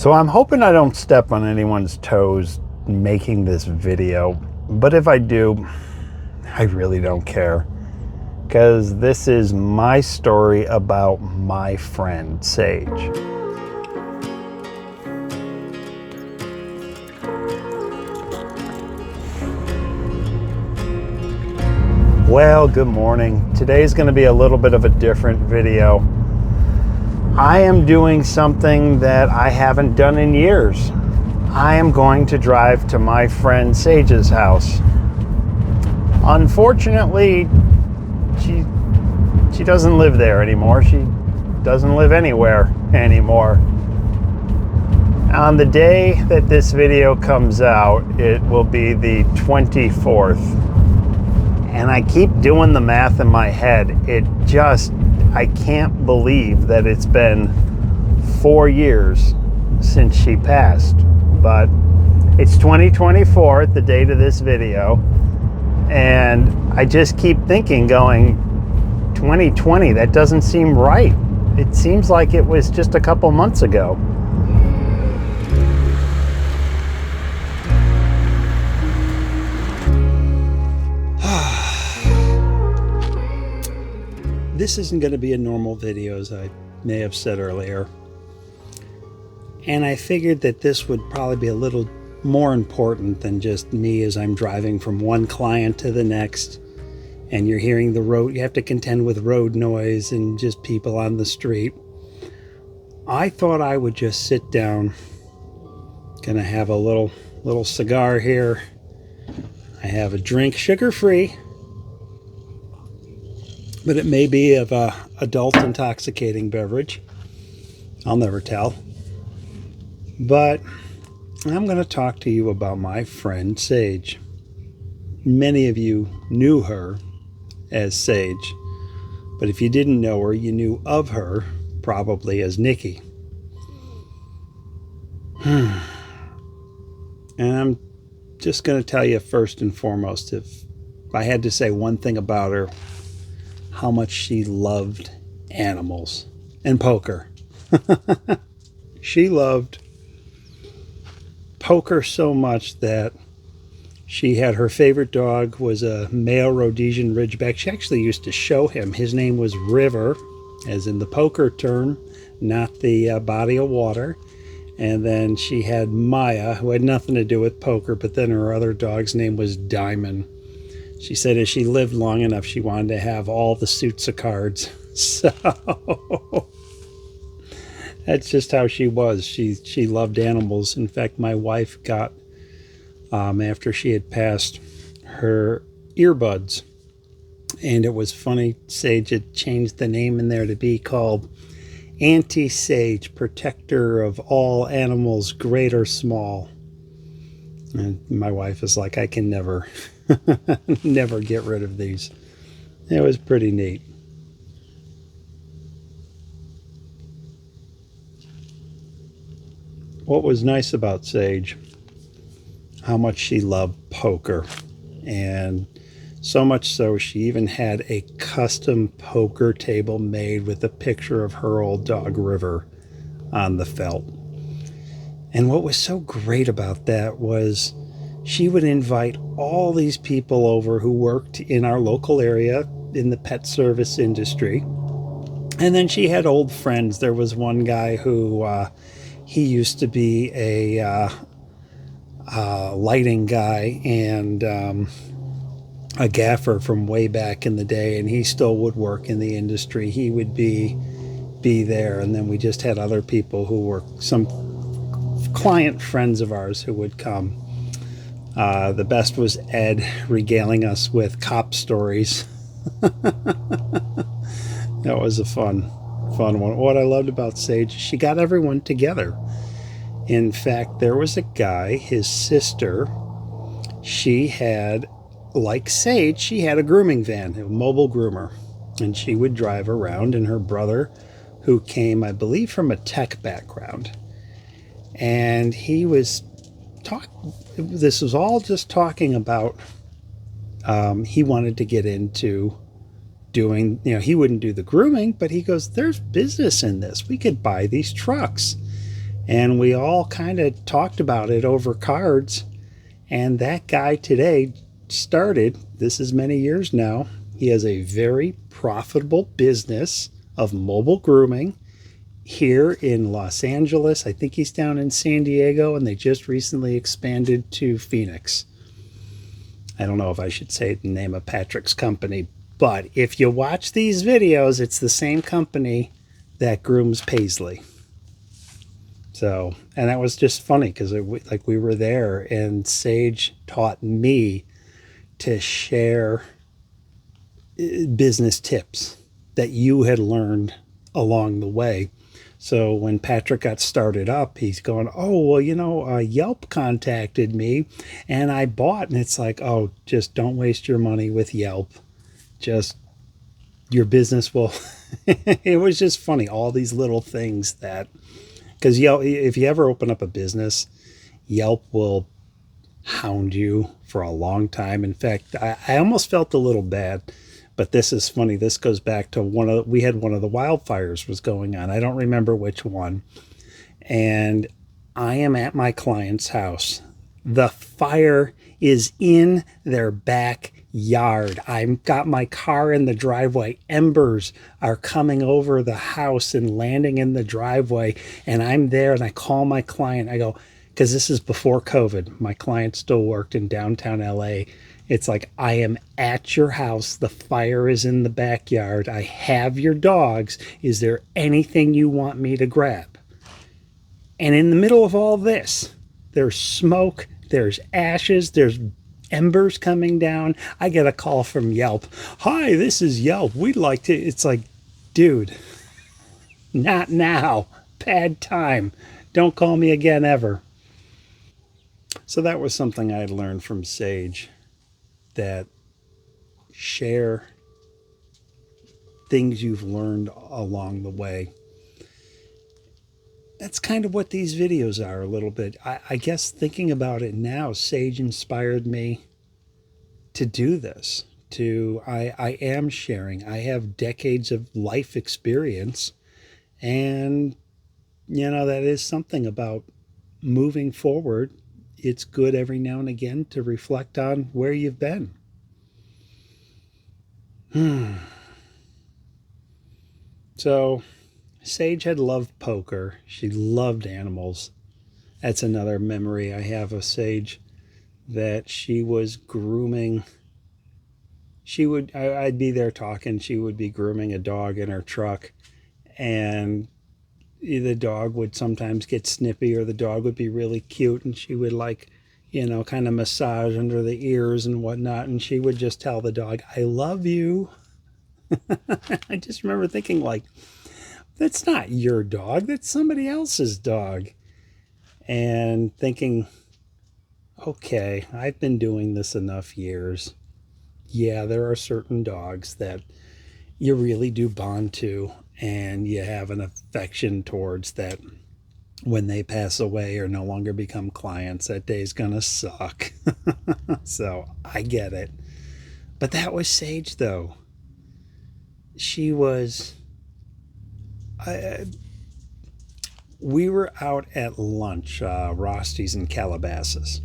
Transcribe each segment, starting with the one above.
So I'm hoping I don't step on anyone's toes making this video, but if I do, I really don't care, because this is my story about my friend Sage. Well, good morning. Today's going to be a little bit of a different video. I am doing something that I haven't done in years. I am going to drive to my friend Sage's house. Unfortunately, she doesn't live there anymore. She doesn't live anywhere anymore. On the day that this video comes out, it will be the 24th. And I keep doing the math in my head. I can't believe that it's been 4 years since she passed. But it's 2024 at the date of this video. And I just keep thinking, going, 2020, that doesn't seem right. It seems like it was just a couple months ago. This isn't going to be a normal video, as I may have said earlier. And I figured that this would probably be a little more important than just me as I'm driving from one client to the next. And you're hearing the road, you have to contend with road noise and just people on the street. I thought I would just sit down. Gonna have a little cigar here. I have a drink, sugar-free. But it may be of a adult intoxicating beverage. I'll never tell. But I'm going to talk to you about my friend Sage. Many of you knew her as Sage. But if you didn't know her, you knew of her probably as Nikki. And I'm just going to tell you first and foremost, if I had to say one thing about her, how much she loved animals and poker. She loved poker so much that she had her favorite dog was a male Rhodesian Ridgeback. She actually used to show him. His name was River, as in the poker term, not the body of water. And then she had Maya, who had nothing to do with poker, but then her other dog's name was Diamond. She said as she lived long enough, she wanted to have all the suits of cards. So that's just how she was. She loved animals. In fact, my wife got, after she had passed, her earbuds. And it was funny, Sage had changed the name in there to be called Auntie Sage, protector of all animals, great or small. And my wife is like, I can never get rid of these. It was pretty neat. What was nice about Sage, how much she loved poker. And so much so, she even had a custom poker table made with a picture of her old dog River on the felt. And what was so great about that was she would invite all these people over who worked in our local area in the pet service industry. And then she had old friends. There was one guy who he used to be a lighting guy and a gaffer from way back in the day, and he still would work in the industry. He would be there. And then we just had other people who were some client friends of ours who would come. The best was Ed regaling us with cop stories. That was a fun one. What I loved about Sage, she got everyone together. In fact, there was a guy, his sister, she had, like Sage, she had a grooming van, a mobile groomer. And she would drive around, and her brother, who came, I believe, from a tech background, and he was this was all just talking about he wanted to get into doing, he wouldn't do the grooming, but he goes, there's business in this. We could buy these trucks. And we all kind of talked about it over cards. And that guy today started, this is many years now, he has a very profitable business of mobile grooming here in Los Angeles. I think he's down in San Diego, and they just recently expanded to Phoenix. I don't know if I should say the name of Patrick's company, but if you watch these videos, it's the same company that grooms Paisley. So, and that was just funny because like we were there, and Sage taught me to share business tips that you had learned along the way. So when Patrick got started up, he's going, oh, well, Yelp contacted me and I bought. And it's like, oh, just don't waste your money with Yelp. Just your business will. It was just funny. All these little things that, because Yelp, if you ever open up a business, Yelp will hound you for a long time. In fact, I almost felt a little bad. But this is funny. This goes back to we had one of the wildfires was going on. I don't remember which one. And I am at my client's house. The fire is in their backyard. I've got my car in the driveway. Embers are coming over the house and landing in the driveway. And I'm there and I call my client. I go, because this is before COVID. My client still worked in downtown LA. It's like, I am at your house. The fire is in the backyard. I have your dogs. Is there anything you want me to grab? And in the middle of all this, there's smoke, there's ashes, there's embers coming down. I get a call from Yelp. Hi, this is Yelp. We'd like to. It's like, dude, not now. Bad time. Don't call me again ever. So that was something I had learned from Sage, that share things you've learned along the way. That's kind of what these videos are a little bit. I guess thinking about it now, Sage inspired me to do this. I am sharing. I have decades of life experience, and that is something about moving forward. It's good every now and again to reflect on where you've been. So, Sage had loved poker. She loved animals. That's another memory I have of Sage, that she was grooming. I'd be there talking. She would be grooming a dog in her truck, and the dog would sometimes get snippy, or the dog would be really cute, and she would kind of massage under the ears and whatnot, and she would just tell the dog, I love you. I just remember thinking, like, that's not your dog, that's somebody else's dog. And thinking, okay, I've been doing this enough years. Yeah, there are certain dogs that you really do bond to, and you have an affection towards, that when they pass away or no longer become clients, that day's gonna suck. So I get it. But that was Sage, though. She was. We were out at lunch, Rosty's in Calabasas,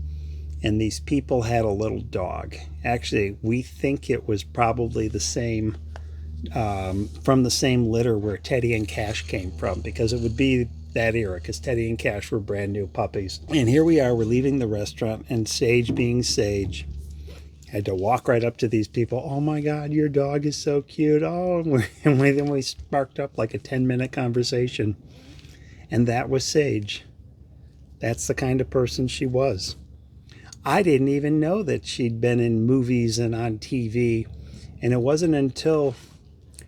and these people had a little dog. Actually, we think it was probably the same, from the same litter where Teddy and Cash came from, because it would be that era, because Teddy and Cash were brand new puppies. And here we are, we're leaving the restaurant, and Sage, being Sage, had to walk right up to these people. Oh my God, your dog is so cute. Oh, and then we sparked up like a 10-minute conversation. And that was Sage. That's the kind of person she was. I didn't even know that she'd been in movies and on TV. And it wasn't until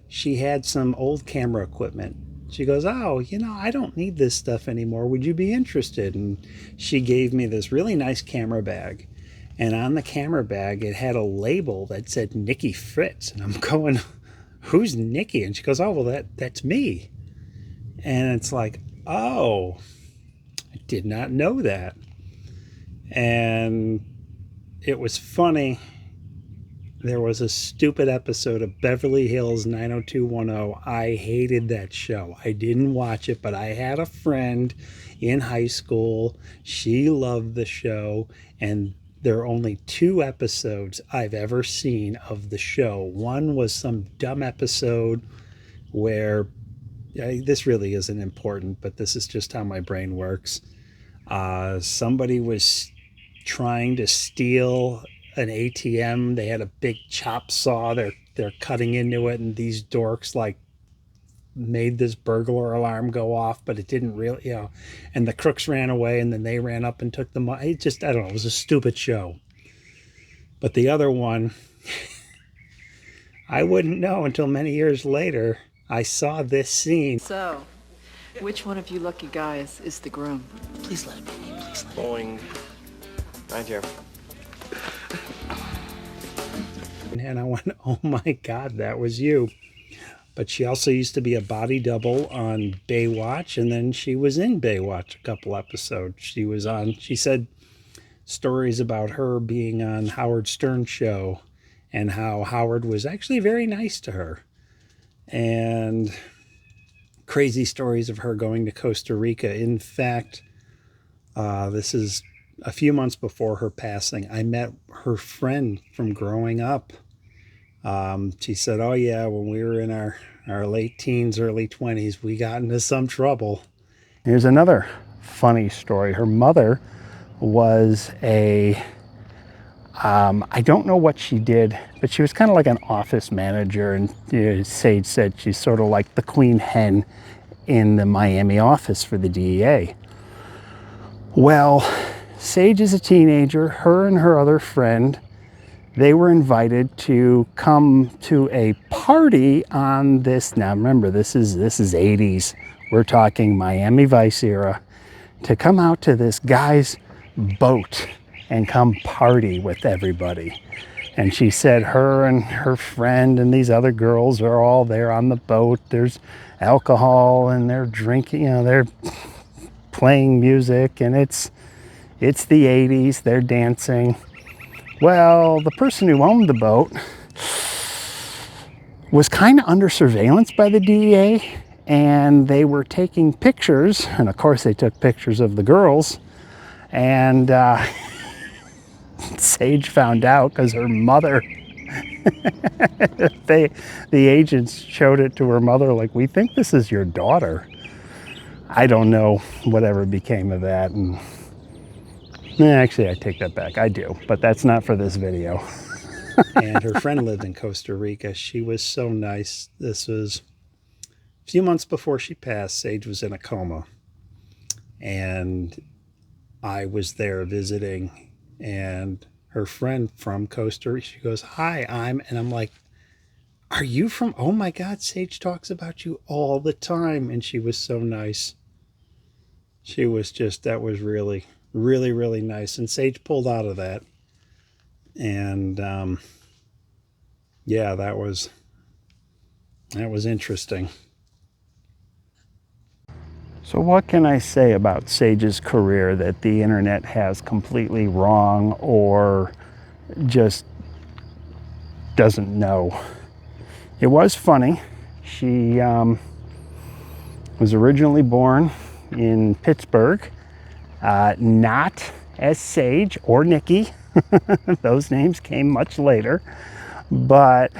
she had some old camera equipment. She goes, oh, I don't need this stuff anymore. Would you be interested? And she gave me this really nice camera bag. And on the camera bag, it had a label that said Nikki Fritz. And I'm going, who's Nikki? And she goes, oh, well, that's me. And it's like, oh, I did not know that. And it was funny. there was a stupid episode of Beverly Hills 90210. I hated that show. I didn't watch it, but I had a friend in high school. She loved the show, and there are only 2 episodes I've ever seen of the show. One was some dumb episode where this really isn't important, but this is just how my brain works. Somebody was trying to steal an ATM. They had a big chop saw. They're cutting into it, and these dorks like made this burglar alarm go off, but it didn't really, and the crooks ran away, and then they ran up and took the money. I don't know, it was a stupid show. But the other one, I wouldn't know until many years later. I saw this scene. So, which one of you lucky guys is the groom? Please let it be me, please let it be. Boing. Right here. And I went, oh my God, that was you. But she also used to be a body double on Baywatch, and then she was in Baywatch a couple episodes. She said stories about her being on Howard Stern's show and how Howard was actually very nice to her. And crazy stories of her going to Costa Rica. In fact, this is a few months before her passing. I met her friend from growing up. She said, oh yeah, when we were in our late teens, early 20s, we got into some trouble. Here's another funny story. Her mother was I don't know what she did, but she was kind of like an office manager, and Sage said she's sort of like the queen hen in the Miami office for the DEA. Well, Sage is a teenager. Her and her other friend, they were invited to come to a party on this. Now remember, this is 80s. We're talking Miami Vice era. To come out to this guy's boat and come party with everybody. And she said her and her friend and these other girls are all there on the boat. There's alcohol and they're drinking, they're playing music, and it's the 80s. They're dancing. Well, the person who owned the boat was kind of under surveillance by the DEA, and they were taking pictures, and of course they took pictures of the girls, and Sage found out because her mother, the agents showed it to her mother, like, we think this is your daughter. I don't know whatever became of that, and actually I take that back, I do, but that's not for this video. And her friend lived in Costa Rica. She was so nice. This was a few months before she passed. Sage was in a coma, and I was there visiting, and her friend from Costa Rica, she goes, hi, and I'm like, are you from, oh my God, Sage talks about you all the time. And she was so nice. She was just, that was really, really, really nice. And Sage pulled out of that. And yeah, that was interesting. So what can I say about Sage's career that the internet has completely wrong or just doesn't know? It was funny. She was originally born in Pittsburgh, not as Sage or Nikki. Those names came much later, but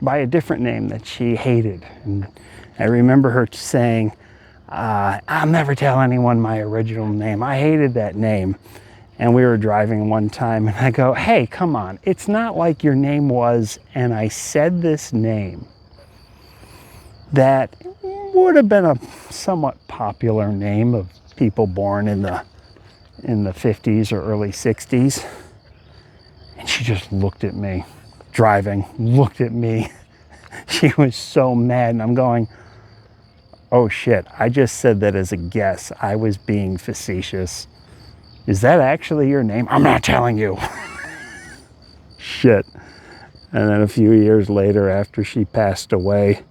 by a different name that she hated. And I remember her saying, I'll never tell anyone my original name. I hated that name. And we were driving one time, and I go, hey, come on. It's not like your name was, and I said this name that would have been a somewhat popular name of people born in the 50s or early 60s. And she just looked at me, driving, looked at me. She was so mad, and I'm going, oh shit, I just said that as a guess. I was being facetious. Is that actually your name? I'm not telling you. Shit. And then a few years later, after she passed away,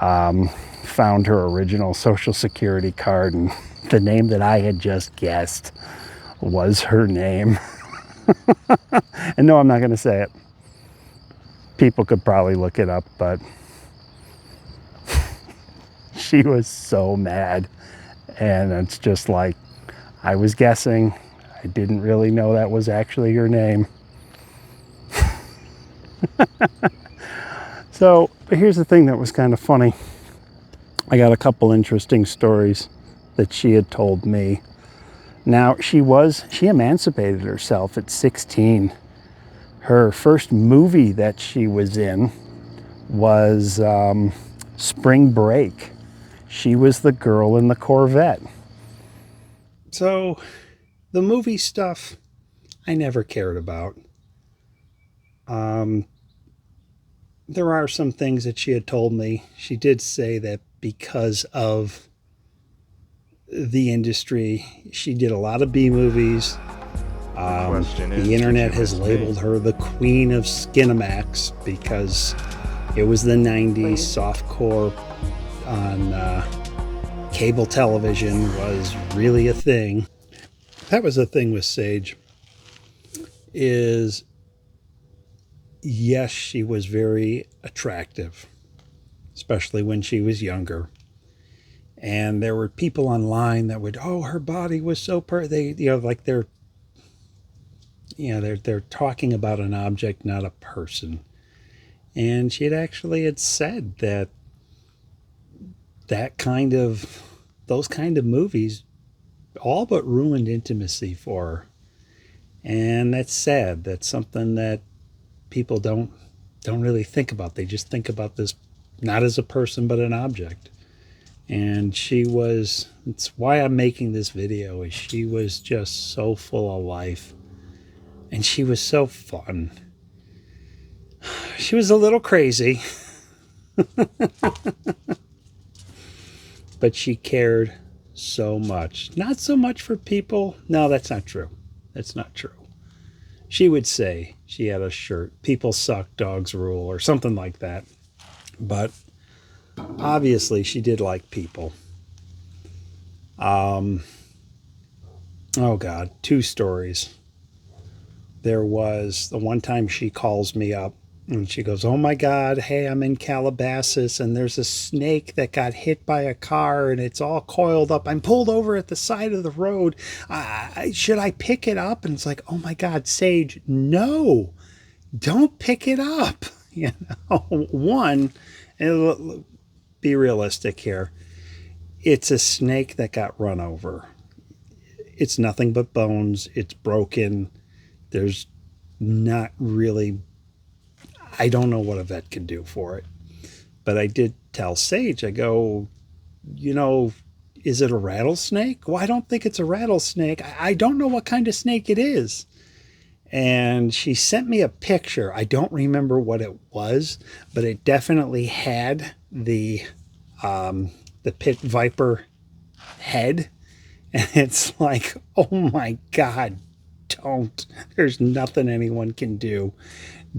found her original Social Security card, and the name that I had just guessed was her name. And no, I'm not going to say it. People could probably look it up, but she was so mad. And it's just like, I was guessing. I didn't really know that was actually her name. So, but here's the thing that was kind of funny. I got a couple interesting stories that she had told me. Now, she emancipated herself at 16. Her first movie that she was in was Spring Break. She was the girl in the Corvette. So, the movie stuff, I never cared about. There are some things that she had told me. She did say that because of the industry, she did a lot of B movies. The internet has labeled her the queen of Skinamax because it was the 90s. Softcore on cable television was really a thing. That was the thing with Sage, is yes, she was very attractive, especially when she was younger. And there were people online that would, oh, her body was so they're talking about an object, not a person. And she had said that those kind of movies all but ruined intimacy for her. And that's sad. That's something that people don't really think about. They just think about this not as a person but an object. And it's why I'm making this video, is she was just so full of life. And she was so fun. She was a little crazy. But she cared so much. Not so much for people. No, that's not true. That's not true. She would say, she had a shirt, "People suck, dogs rule," or something like that. But obviously she did like people. Oh God, 2 stories. There was the one time she calls me up and she goes, "Oh my God, hey, I'm in Calabasas and there's a snake that got hit by a car and it's all coiled up. I'm pulled over at the side of the road. Should I pick it up?" And it's like, oh my God, Sage, no, don't pick it up. You know, one, and be realistic here. It's a snake that got run over. It's nothing but bones. It's broken. There's not really, I don't know what a vet can do for it. But I did tell Sage, I go, you know, is it a rattlesnake? Well, I don't think it's a rattlesnake. I don't know what kind of snake it is. And she sent me a picture. I don't remember what it was, but it definitely had the pit viper head. And it's like, oh my God, don't. There's nothing anyone can do.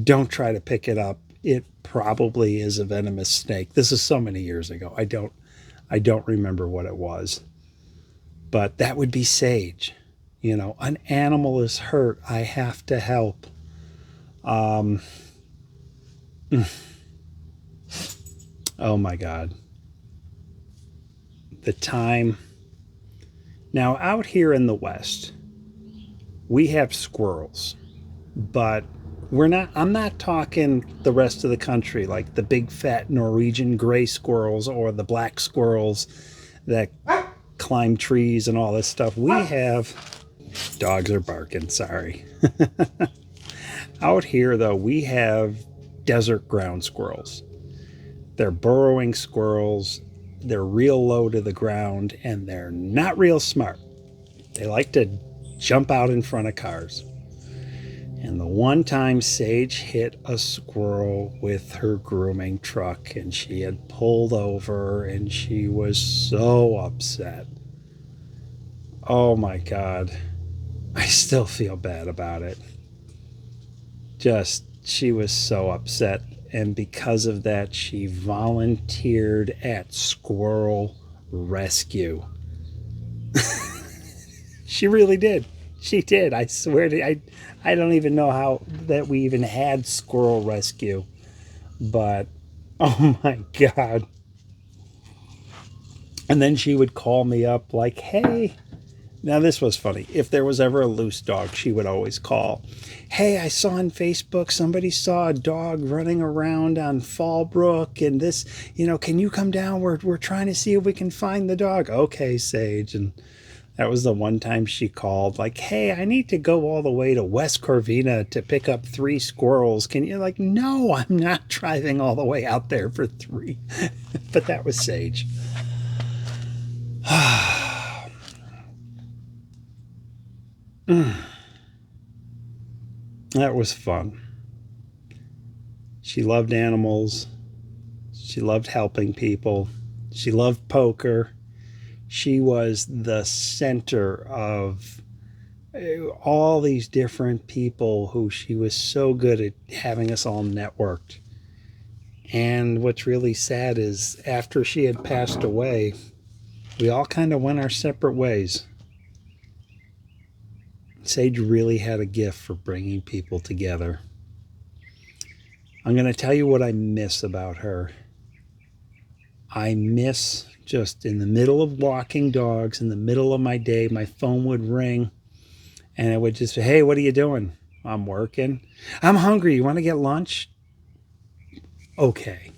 Don't try to pick it up. It probably is a venomous snake. This is so many years ago. I don't remember what it was. But that would be Sage. You know, an animal is hurt. I have to help. Oh my God. The time. Now, out here in the West, we have squirrels, but I'm not talking the rest of the country, like the big fat Norwegian gray squirrels or the black squirrels that climb trees and all this stuff. We have, dogs are barking, sorry. Out here, though, we have desert ground squirrels. They're burrowing squirrels. They're real low to the ground, and they're not real smart. They like to jump out in front of cars. And the one time Sage hit a squirrel with her grooming truck, and she had pulled over, and she was so upset. Oh my God. I still feel bad about it. She was so upset. And because of that, she volunteered at squirrel rescue. She really did. She did. I swear to you, I don't even know how that we even had squirrel rescue. But, oh my God. And then she would call me up like, hey, now this was funny. If there was ever a loose dog, she would always call. Hey, I saw on Facebook somebody saw a dog running around on Fallbrook and this, can you come down? We're trying to see if we can find the dog. Okay, Sage. And that was the one time she called like, hey, I need to go all the way to West Corvina to pick up 3 squirrels. Can you? Like, no, I'm not driving all the way out there for 3. But that was Sage. That was fun. She loved animals. She loved helping people. She loved poker. She was the center of all these different people who she was so good at having us all networked. And what's really sad is after she had passed away, we all kind of went our separate ways. Sage really had a gift for bringing people together. I'm going to tell you what I miss about her. I miss just in the middle of walking dogs, in the middle of my day, my phone would ring and it would just say, hey, what are you doing? I'm working. I'm hungry. You want to get lunch? Okay.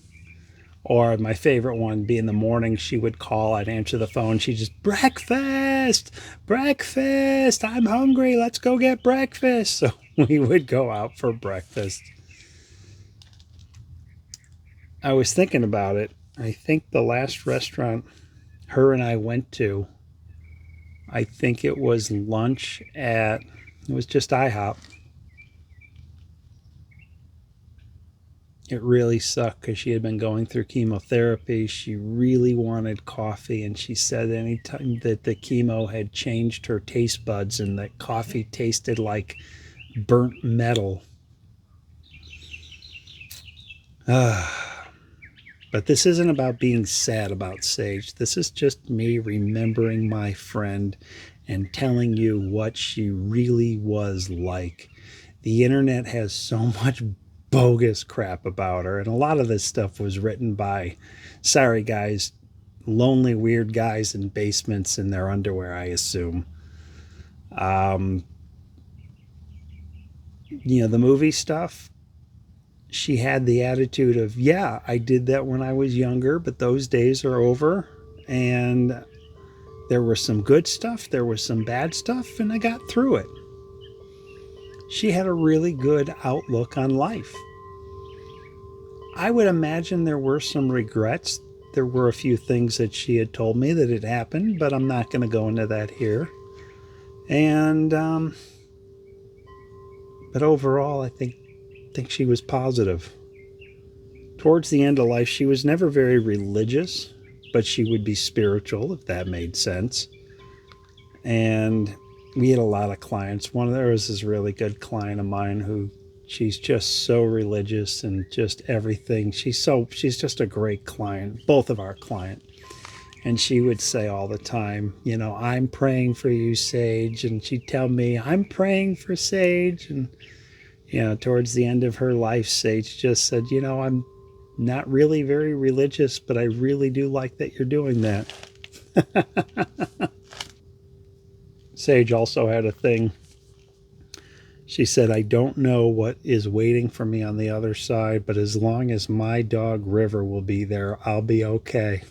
Or my favorite one be in the morning, she would call, I'd answer the phone. She'd just, breakfast, breakfast, I'm hungry, let's go get breakfast. So we would go out for breakfast. I was thinking about it. I think the last restaurant her and I went to, I think it was lunch at, it was just IHOP. It really sucked because she had been going through chemotherapy. She really wanted coffee, and she said anytime that the chemo had changed her taste buds and that coffee tasted like burnt metal. But this isn't about being sad about Sage. This is just me remembering my friend and telling you what she really was like. The internet has so much bogus crap about her, and a lot of this stuff was written by, sorry guys, lonely weird guys in basements in their underwear, I assume. The movie stuff, she had the attitude of, yeah, I did that when I was younger, but those days are over, and there was some good stuff, there was some bad stuff, and I got through it. She had a really good outlook on life. I would imagine there were some regrets. There were a few things that she had told me that had happened, but I'm not going to go into that here. And, but overall, I think she was positive. Towards the end of life, she was never very religious, but she would be spiritual, if that made sense. And we had a lot of clients. There was this really good client of mine who, she's just so religious and just everything. She's just a great client, both of our clients. And she would say all the time, I'm praying for you, Sage. And she'd tell me, I'm praying for Sage. And, towards the end of her life, Sage just said, I'm not really very religious, but I really do like that you're doing that. Sage also had a thing. She said, I don't know what is waiting for me on the other side, but as long as my dog River will be there, I'll be okay.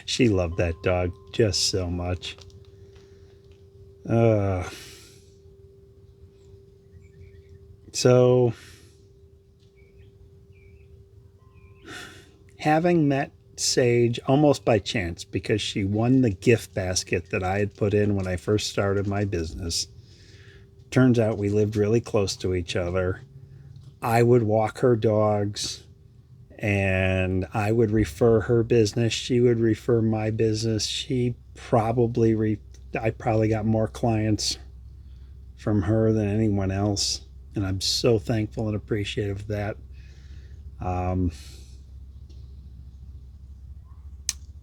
She loved that dog just so much. So, having met Sage almost by chance, because she won the gift basket that I had put in when I first started my business. Turns out we lived really close to each other. I would walk her dogs and I would refer her business. She would refer my business. I probably got more clients from her than anyone else. And I'm so thankful and appreciative of that. And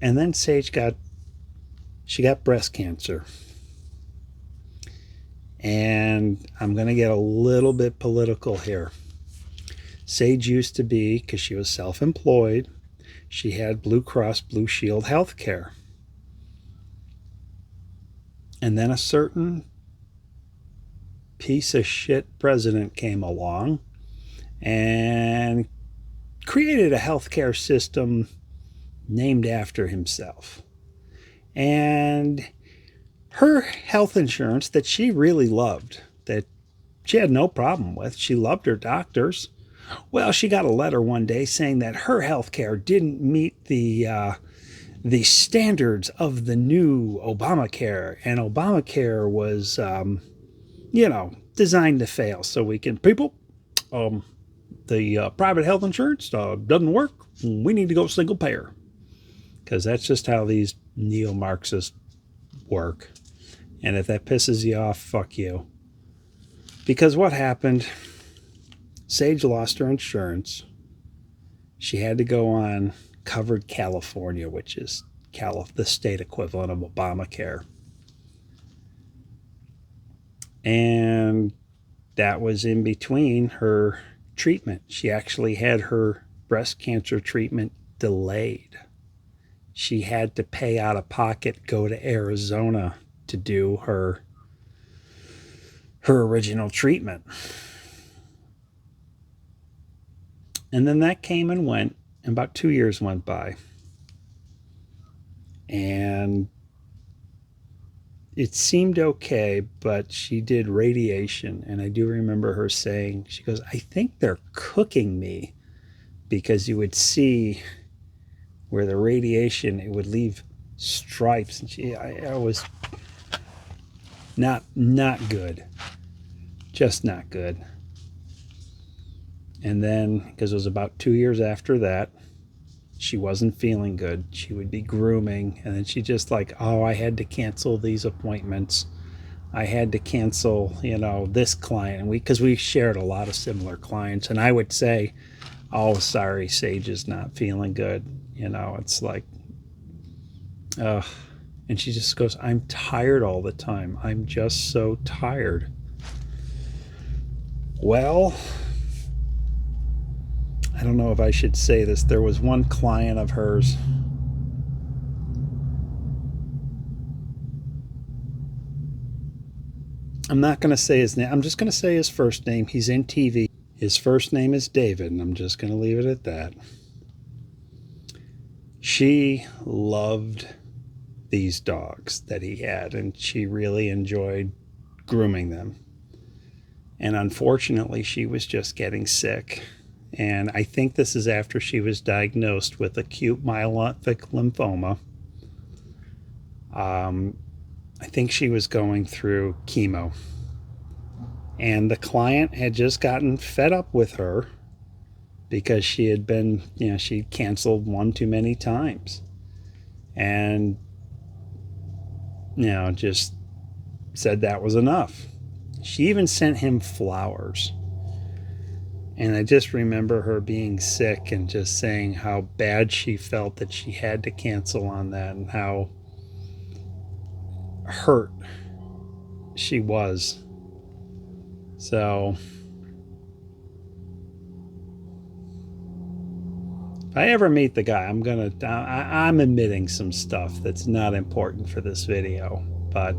then Sage got breast cancer. And I'm going to get a little bit political here. Sage used to be, because she was self-employed, she had Blue Cross Blue Shield health care. And then a certain piece of shit president came along and created a healthcare system named after himself. And her health insurance that she really loved, that she had no problem with, she loved her doctors. Well, she got a letter one day saying that her healthcare didn't meet the standards of the new Obamacare, and Obamacare was, designed to fail. So we can, people, the private health insurance doesn't work. We need to go single payer, because that's just how these neo-Marxists work. And if that pisses you off, fuck you. Because what happened? Sage lost her insurance. She had to go on Covered California, which is the state equivalent of Obamacare. And that was in between her treatment. She actually had her breast cancer treatment delayed. She had to pay out of pocket, go to Arizona to do her original treatment. And then that came and went, and about 2 years went by. And it seemed okay, but she did radiation. And I do remember her saying, she goes, I think they're cooking me, because you would see where the radiation, it would leave stripes. And I was not good. Just not good. And then, because it was about 2 years after that, she wasn't feeling good. She would be grooming, and then she just like, oh, I had to cancel these appointments. I had to cancel, this client. Because we shared a lot of similar clients. And I would say, oh, sorry, Sage is not feeling good. It's like, ugh. And she just goes, I'm tired all the time. I'm just so tired. Well, I don't know if I should say this. There was one client of hers. I'm not going to say his name. I'm just going to say his first name. He's in TV. His first name is David, and I'm just going to leave it at that. She loved these dogs that he had, and she really enjoyed grooming them. And unfortunately, she was just getting sick. And I think this is after she was diagnosed with acute myeloid lymphoma. I think she was going through chemo. And the client had just gotten fed up with her because she had been, she'd canceled one too many times. And, just said that was enough. She even sent him flowers. And I just remember her being sick and just saying how bad she felt that she had to cancel on that, and how hurt she was. So if I ever meet the guy, I'm admitting some stuff that's not important for this video, but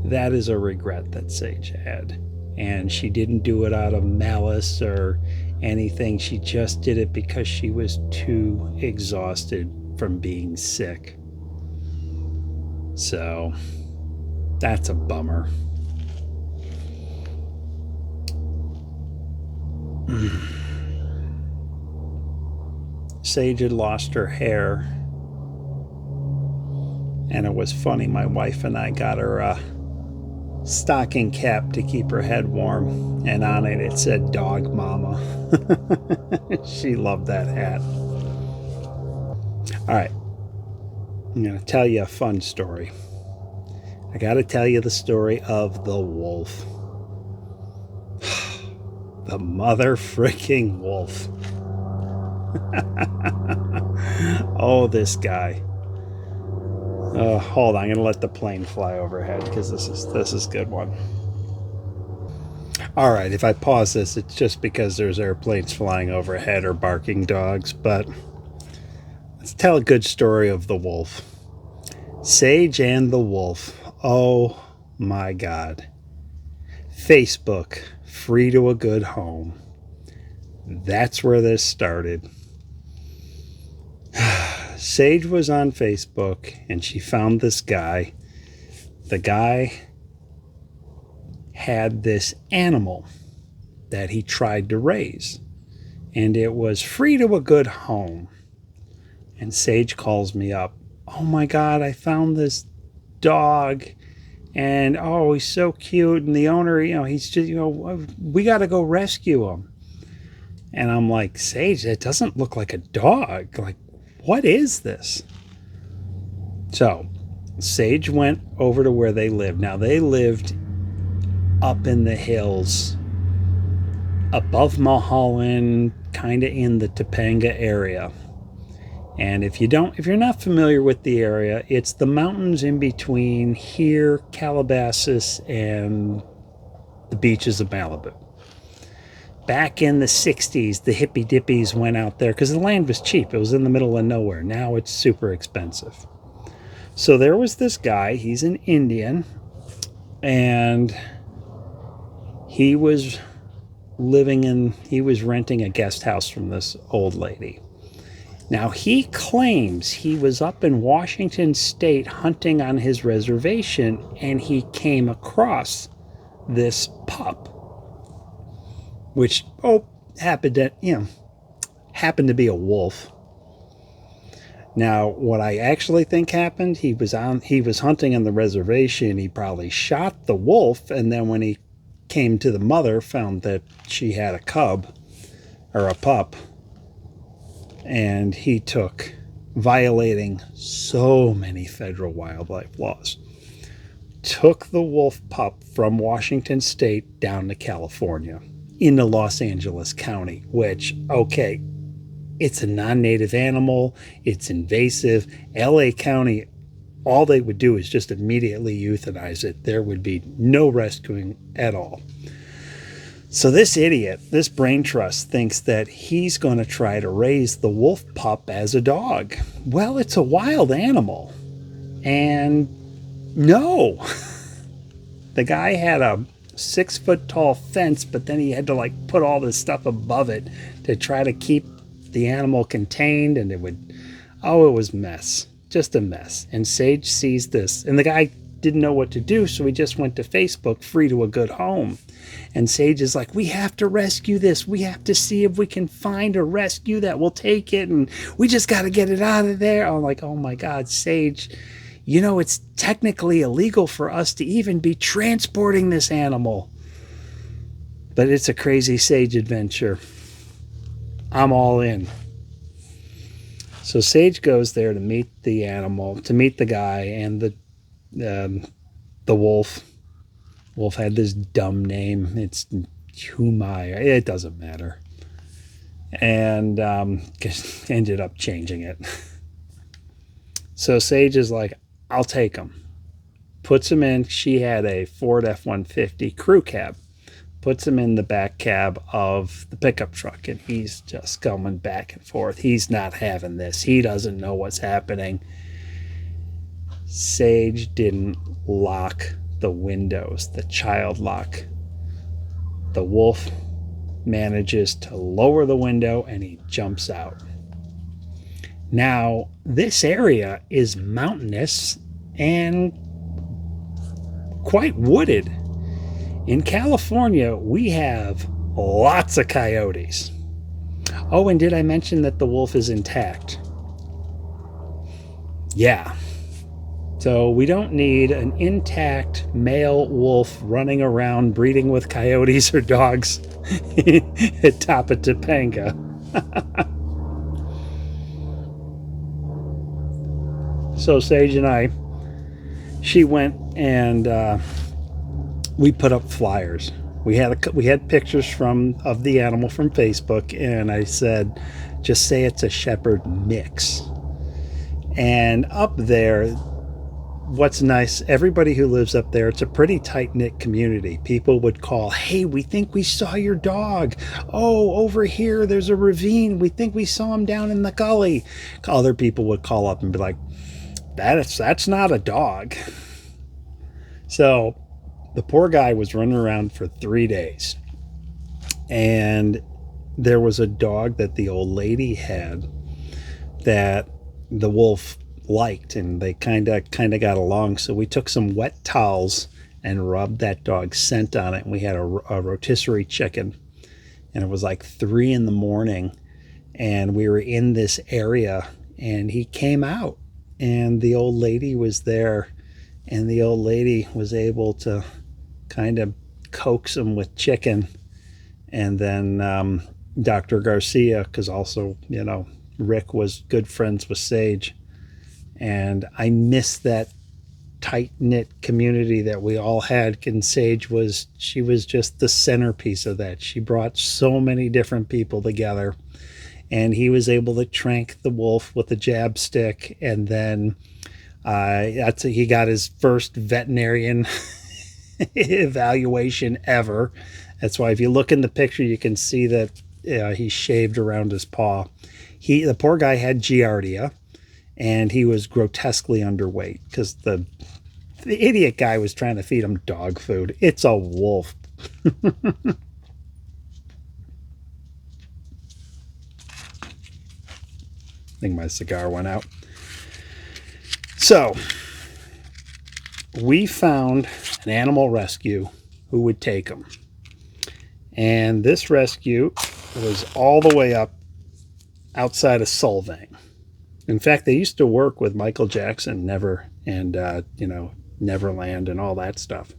that is a regret that Sage had. And she didn't do it out of malice or anything. She just did it because she was too exhausted from being sick. So that's a bummer. Sage had lost her hair. And it was funny, my wife and I got her a stocking cap to keep her head warm, and on it said Dog Mama. She loved that hat. All right, I'm going to tell you a fun story. I got to tell you the story of the wolf. The mother freaking wolf. Oh, this guy. Hold on, I'm going to let the plane fly overhead because this is a good one. All right, if I pause this, it's just because there's airplanes flying overhead or barking dogs, but let's tell a good story of the wolf. Sage and the wolf. Oh my God. Facebook, free to a good home. That's where this started. Sage was on Facebook and she found this guy. The guy had this animal that he tried to raise, and it was free to a good home. And Sage calls me up. Oh my God, I found this dog, and oh, he's so cute. And the owner, he's just, we got to go rescue him. And I'm like, Sage, it doesn't look like a dog. Like, what is this? So Sage went over to where they lived. Now, they lived up in the hills above Mulholland, kind of in the Topanga area. And if you're not familiar with the area, it's the mountains in between here, Calabasas, and the beaches of Malibu. Back in the 60s, the hippy dippies went out there because the land was cheap. It was in the middle of nowhere. Now it's super expensive. So there was this guy, he's an Indian, and he was renting a guest house from this old lady. Now, he claims he was up in Washington State hunting on his reservation, and he came across this pup, which happened to be a wolf. Now, what I actually think happened, he was hunting on the reservation. He probably shot the wolf, and then when he came to the mother, found that she had a cub or a pup, and he took, violating so many federal wildlife laws, took the wolf pup from Washington State down to California into Los Angeles County, which, okay, it's a non-native animal, it's invasive. LA County, all they would do is just immediately euthanize it. There would be no rescuing at all. So this idiot, this brain trust, thinks that he's going to try to raise the wolf pup as a dog. Well, it's a wild animal. And no. The guy had a 6-foot tall fence, but then he had to put all this stuff above it to try to keep the animal contained, and it was a mess. Just a mess. And Sage sees this, and the guy didn't know what to do, so he just went to Facebook, free to a good home. And Sage is like, we have to rescue this. We have to see if we can find a rescue that will take it, and we just got to get it out of there. I'm like, oh my God, Sage, it's technically illegal for us to even be transporting this animal. But it's a crazy Sage adventure. I'm all in. So Sage goes there to meet the animal, to meet the guy, and the wolf. Wolf had this dumb name. It's Humai. It doesn't matter. And ended up changing it. So Sage is like, I'll take him. Puts him in. She had a Ford F-150 crew cab. Puts him in the back cab of the pickup truck, and he's just going back and forth. He's not having this. He doesn't know what's happening. Sage didn't lock the windows, the child lock. The wolf manages to lower the window, and he jumps out. Now, this area is mountainous and quite wooded. In California, we have lots of coyotes. Oh, and did I mention that the wolf is intact? Yeah. So we don't need an intact male wolf running around breeding with coyotes or dogs at top of Topanga. So Sage and she went and we put up flyers. We had pictures of the animal from Facebook, and I said, just say it's a shepherd mix. And up there, what's nice, everybody who lives up there, it's a pretty tight-knit community. People would call, hey, we think we saw your dog. Oh, over here, there's a ravine. We think we saw him down in the gully. Other people would call up and be like, that's not a dog. So the poor guy was running around for 3 days. And there was a dog that the old lady had that the wolf liked, and they kind of got along. So we took some wet towels and rubbed that dog's scent on it, and we had a rotisserie chicken, and it was like 3 a.m, and we were in this area, and he came out, and the old lady was there, and the old lady was able to kind of coax him with chicken. And then Dr. Garcia, because also, Rick was good friends with Sage. And I miss that tight-knit community that we all had. And Sage was just the centerpiece of that. She brought so many different people together. And he was able to trank the wolf with a jab stick. And then he got his first veterinarian evaluation ever. That's why if you look in the picture, you can see that he shaved around his paw. The poor guy had Giardia. And he was grotesquely underweight because the idiot guy was trying to feed him dog food. It's a wolf. I think my cigar went out. So we found an animal rescue who would take him. And this rescue was all the way up outside of Solvang. In fact, they used to work with Michael Jackson, Neverland and all that stuff.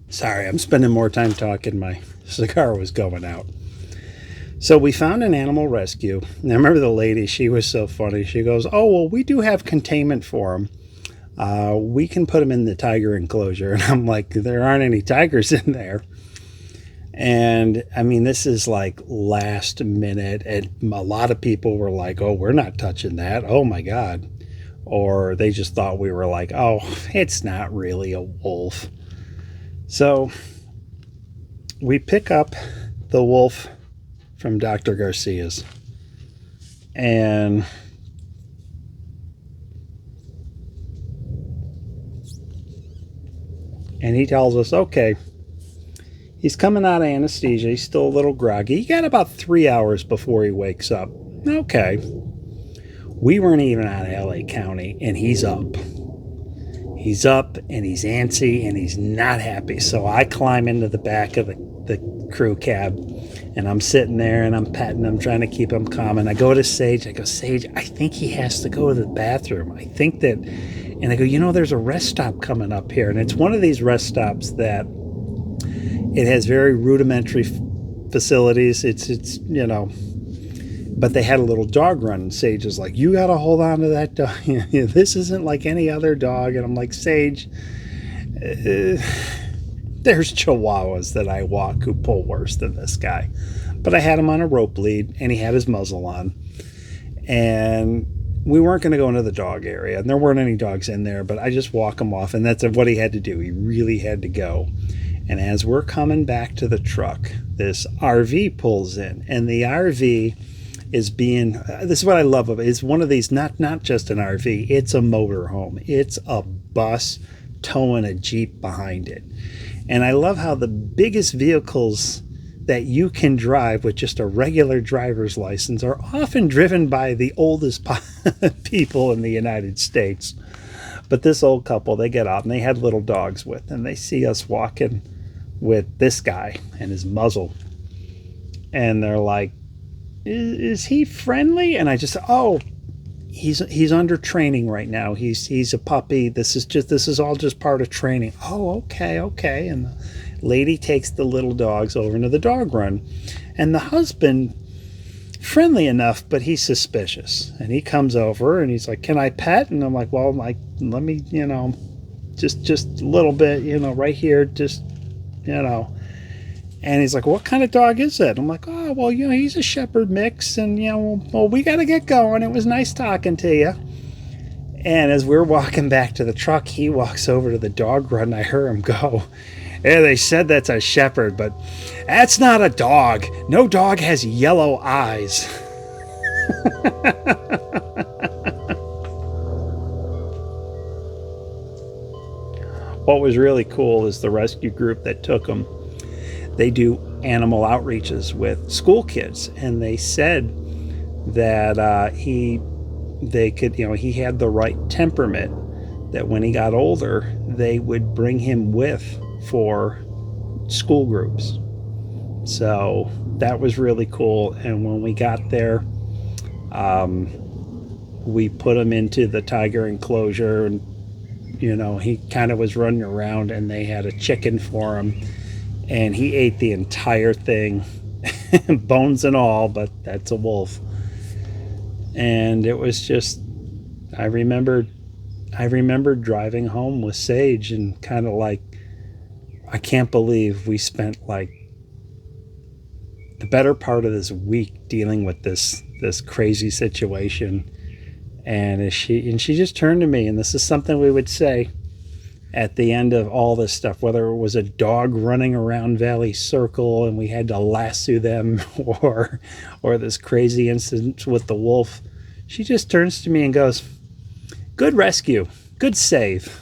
Sorry, I'm spending more time talking. My cigar was going out. So we found an animal rescue. And I remember the lady, she was so funny. She goes, oh, well, we do have containment for him. We can put him in the tiger enclosure. And I'm like, there aren't any tigers in there. And I mean, this is like last minute, and a lot of people were like, oh, we're not touching that. Oh my God. Or they just thought we were like, oh, it's not really a wolf. So we pick up the wolf from Dr. Garcia's, and he tells us, okay, he's coming out of anesthesia. He's still a little groggy. He got about 3 hours before he wakes up. Okay. We weren't even out of LA County, and he's up. He's up, and he's antsy, and he's not happy. So I climb into the back of the crew cab, and I'm sitting there, and I'm petting him, trying to keep him calm. And I go to Sage. I go, Sage, I think he has to go to the bathroom. I think that... And I go, there's a rest stop coming up here. And it's one of these rest stops that... It has very rudimentary facilities. It's but they had a little dog run. And Sage is like, you got to hold on to that dog. This isn't like any other dog. And I'm like, Sage, there's Chihuahuas that I walk who pull worse than this guy. But I had him on a rope lead, and he had his muzzle on. And we weren't going to go into the dog area. And there weren't any dogs in there, but I just walk him off. And that's what he had to do. He really had to go. And as we're coming back to the truck, this RV pulls in, and the RV is being, this is what I love of it. It's one of these, not just an RV, it's a motorhome. It's a bus towing a Jeep behind it. And I love how the biggest vehicles that you can drive with just a regular driver's license are often driven by the oldest people in the United States. But this old couple, they get out, and they had little dogs with them. They see us walking with this guy and his muzzle, and they're like, is he friendly? And I just said, oh, he's under training right now. He's a puppy. This is all just part of training. Oh, okay. And the lady takes the little dogs over into the dog run, and the husband, friendly enough, but he's suspicious, and he comes over and he's like, can I pet? And I'm like, well, like, let me, just a little bit, right here, just, and he's like, what kind of dog is it? I'm like, oh, well, he's a shepherd mix, and, well, we got to get going. It was nice talking to you. And as we're walking back to the truck, he walks over to the dog run. I heard him go, "Yeah, they said that's a shepherd, but that's not a dog. No dog has yellow eyes." What was really cool is the rescue group that took him. They do animal outreaches with school kids, and they said that he had the right temperament, that when he got older they would bring him with for school groups. So that was really cool. And when we got there, we put him into the tiger enclosure, and he kind of was running around, and they had a chicken for him, and he ate the entire thing, bones and all, but that's a wolf. And it was just, I remember driving home with Sage and kind of like, I can't believe we spent like the better part of this week dealing with this crazy situation. And she just turned to me, and this is something we would say at the end of all this stuff, whether it was a dog running around Valley Circle and we had to lasso them, or this crazy incident with the wolf. She just turns to me and goes, "Good rescue, good save."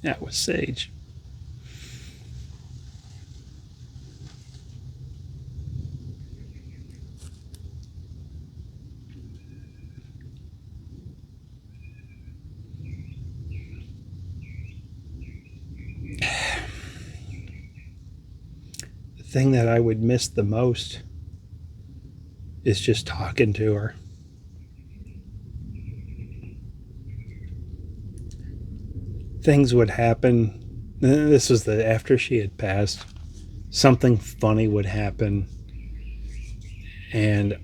That was Sage. The thing that I would miss the most is just talking to her. Things would happen. This was after she had passed. Something funny would happen, and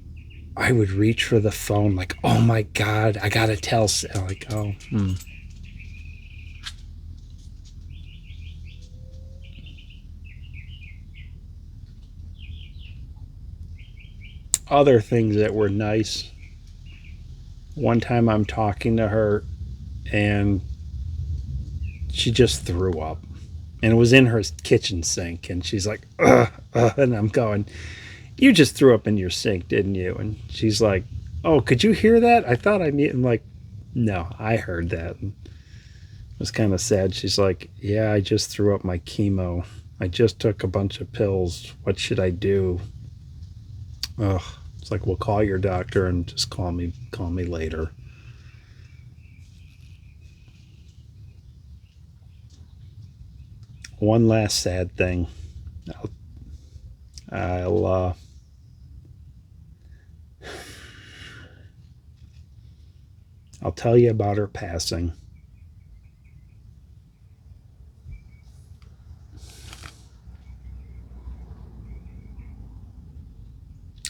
I would reach for the phone like, "Oh my God, I gotta tell." Like, oh. Other things that were nice. One time I'm talking to her, and she just threw up, and it was in her kitchen sink, and she's like, and I'm going, "You just threw up in your sink, didn't you?" And she's like, "Oh, could you hear that? I thought I mean." I'm like, "No, I heard that." And it was kind of sad. She's like, "Yeah, I just threw up my chemo. I just took a bunch of pills. What should I do?" Ugh. It's like, "Well, call your doctor and just call me later." One last sad thing. I'll tell you about her passing.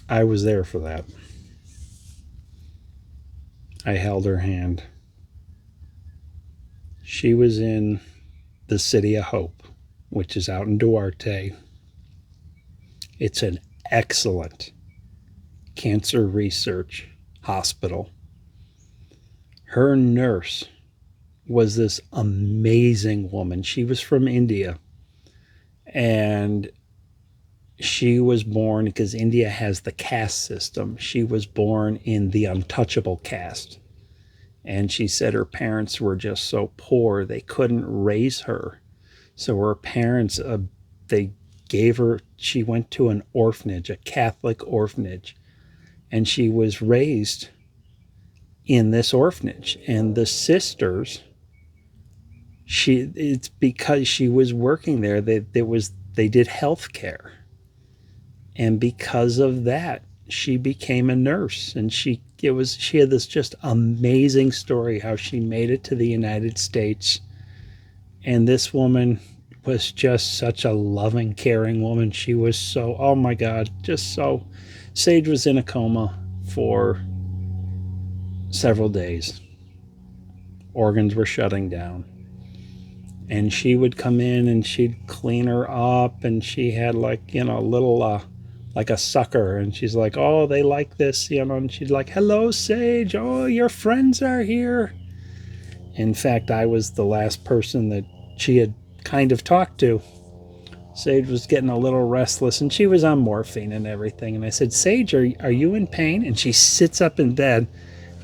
I was there for that. I held her hand. She was in the City of Hope, which is out in Duarte. It's an excellent cancer research hospital. Her nurse was this amazing woman. She was from India, and she was born, because India has the caste system, she was born in the untouchable caste. And she said her parents were just so poor they couldn't raise her. So her parents, they gave her, she went to an orphanage, a Catholic orphanage, and she was raised in this orphanage. And the sisters, it's because she was working there, they did health care. And because of that, she became a nurse. And she had this just amazing story how she made it to the United States. And this woman was just such a loving, caring woman. She was so, oh my God, just so. Sage was in a coma for several days. Organs were shutting down. And she would come in and she'd clean her up, and she had like, a little like a sucker, and she's like, oh, they like this, and she'd like, hello, Sage, oh, your friends are here. In fact, I was the last person that she had kind of talked to. Sage was getting a little restless, and she was on morphine and everything. And I said, Sage, are you in pain? And she sits up in bed,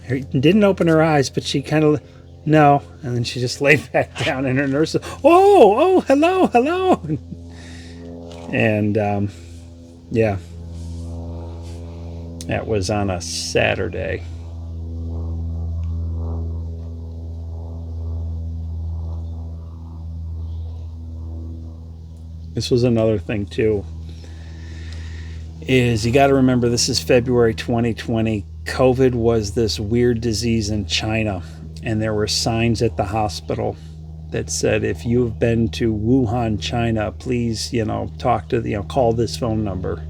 didn't open her eyes, but she kind of, no. And then she just laid back down, and her nurse said, oh, hello. And yeah, that was on a Saturday. This was another thing too, is you got to remember, this is February 2020. COVID was this weird disease in China, and there were signs at the hospital that said, if you've been to Wuhan, China, please, talk to, call this phone number.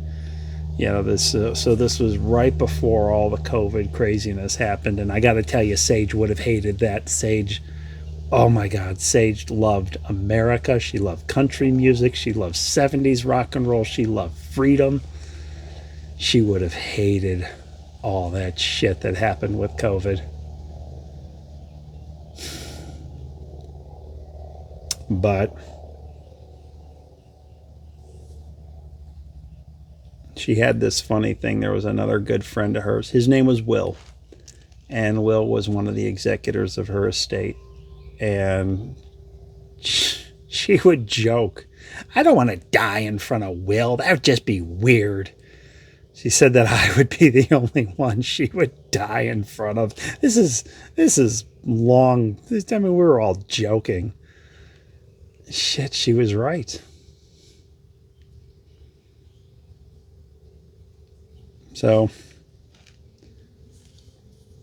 So this was right before all the COVID craziness happened, and I got to tell you, Sage would have hated that. Sage, oh my God, Sage loved America. She loved country music. She loved 70s rock and roll. She loved freedom. She would have hated all that shit that happened with COVID. But she had this funny thing. There was another good friend of hers. His name was Will. And Will was one of the executors of her estate. And she would joke, I don't want to die in front of Will. That would just be weird. She said that I would be the only one she would die in front of. This is long. I mean, we were all joking. Shit, she was right. So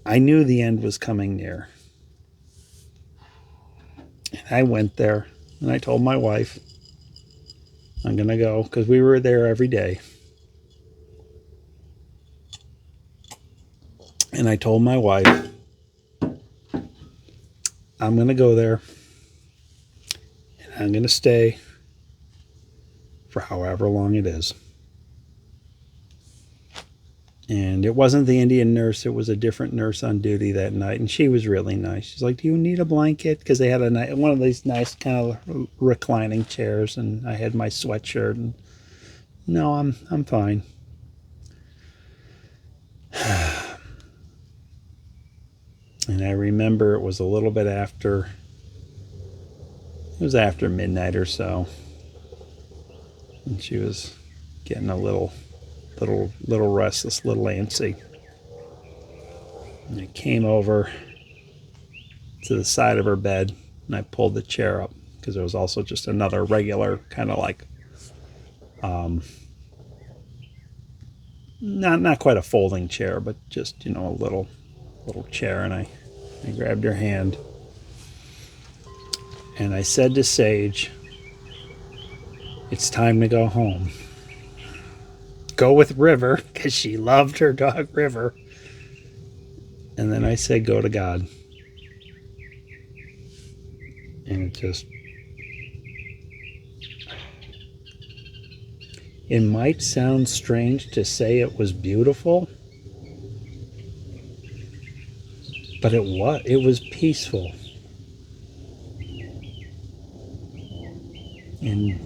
I knew the end was coming near. And I went there, and I told my wife, I'm going to go, because we were there every day. And I told my wife, I'm going to go there, and I'm going to stay for however long it is. And it wasn't the Indian nurse. It was a different nurse on duty that night. And she was really nice. She's like, do you need a blanket? Because they had one of these nice kind of reclining chairs. And I had my sweatshirt. And no, I'm fine. And I remember it was a little bit after, it was after midnight or so. And she was getting a little restless, little antsy. And I came over to the side of her bed, and I pulled the chair up, because there was also just another regular kind of like, not quite a folding chair, but just, a little chair. And I grabbed her hand, and I said to Sage, it's time to go home. Go with River, because she loved her dog River. And then I said, go to God. And it might sound strange to say it was beautiful, but it was peaceful. And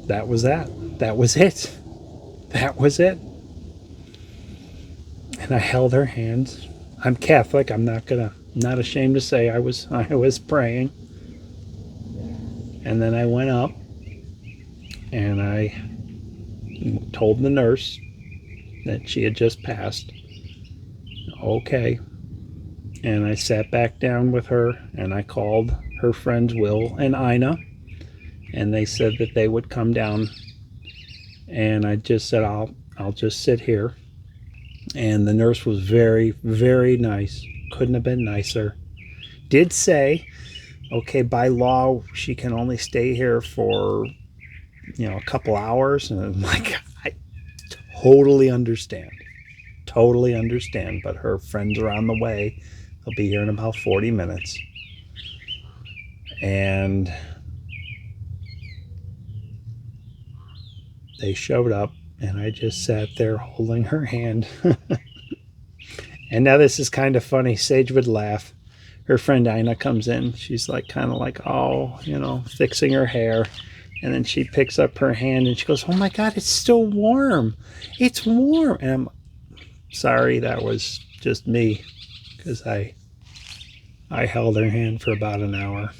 that was it. That was it. And I held her hands. I'm Catholic. I'm not ashamed to say I was praying. And then I went up, and I told the nurse that she had just passed. Okay. And I sat back down with her, and I called her friends Will and Ina, and they said that they would come down. And I just said, I'll just sit here. And the nurse was very, very nice. Couldn't have been nicer. Did say, okay, by law, she can only stay here for, a couple hours. And I'm like, I totally understand. But her friends are on the way. They'll be here in about 40 minutes. And they showed up, and I just sat there holding her hand. And now this is kind of funny. Sage would laugh. Her friend Ina comes in. She's like, kind of like, oh, you know, fixing her hair. And then she picks up her hand and she goes, oh my God, it's still warm. It's warm. And I'm sorry, that was just me, because I held her hand for about an hour.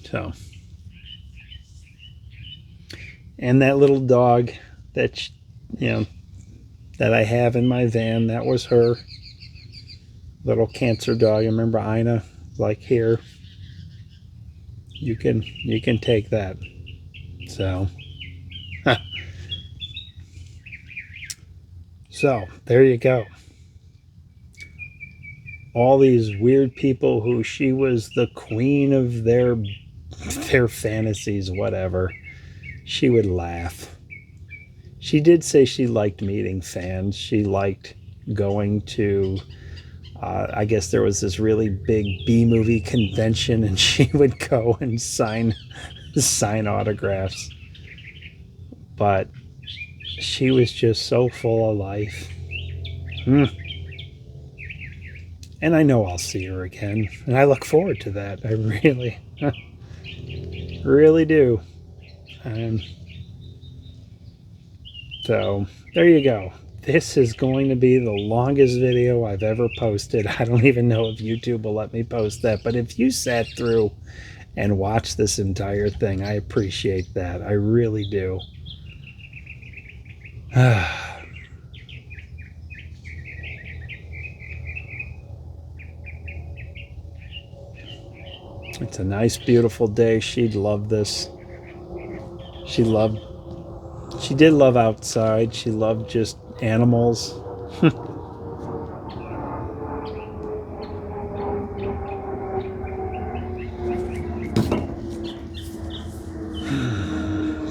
So, and that little dog that, you know, that I have in my van, that was her little cancer dog. I remember Ina, like, here, you can take that. So, so there you go. All these weird people who she was the queen of their fantasies, whatever. She would laugh. She did say she liked meeting fans. She liked going to, I guess there was this really big B-movie convention, and she would go and sign autographs. But she was just so full of life. And I know I'll see her again, and I look forward to that. I really, really do. So there you go. This is going to be the longest video I've ever posted. I don't even know if YouTube will let me post that, but if you sat through and watched this entire thing, I appreciate that. I really do. It's a nice, beautiful day. She'd love this. She did love outside. She loved just animals.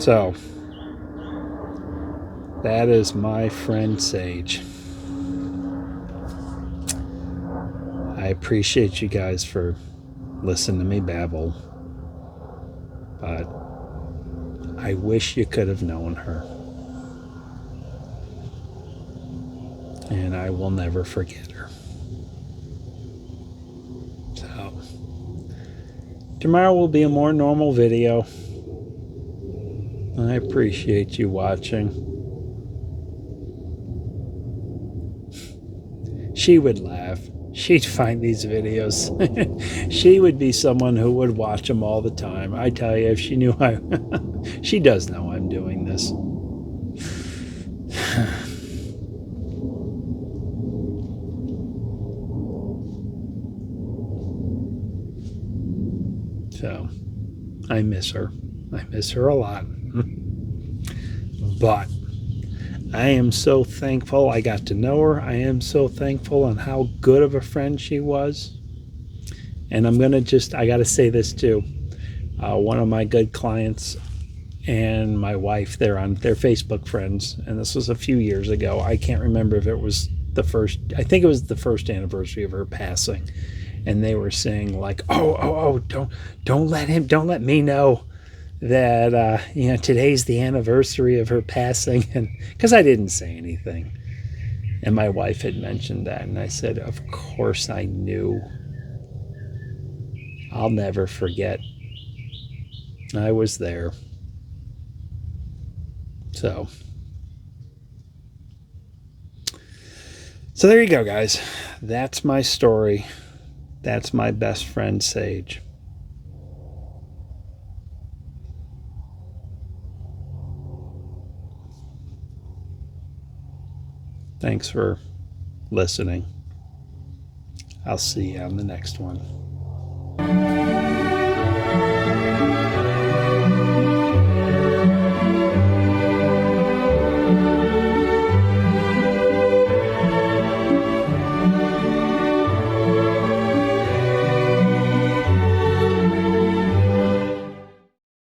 So, that is my friend Sage. I appreciate you guys for listening to me babble, but I wish you could have known her. And I will never forget her. So, tomorrow will be a more normal video. I appreciate you watching. She would laugh. She'd find these videos. She would be someone who would watch them all the time. I tell you, if she knew she does know I'm doing this. So, I miss her. I miss her a lot. But I am so thankful I got to know her. I am so thankful on how good of a friend she was. And I'm going to I got to say this too. One of my good clients and my wife, they're Facebook friends. And this was a few years ago. I can't remember if it was I think it was the first anniversary of her passing. And they were saying like, don't let me know that today's the anniversary of her passing. And because I didn't say anything, and my wife had mentioned that, and I said, of course I knew. I'll never forget. I was there. So there you go, guys. That's my story. That's my best friend Sage. Thanks for listening. I'll see you on the next one.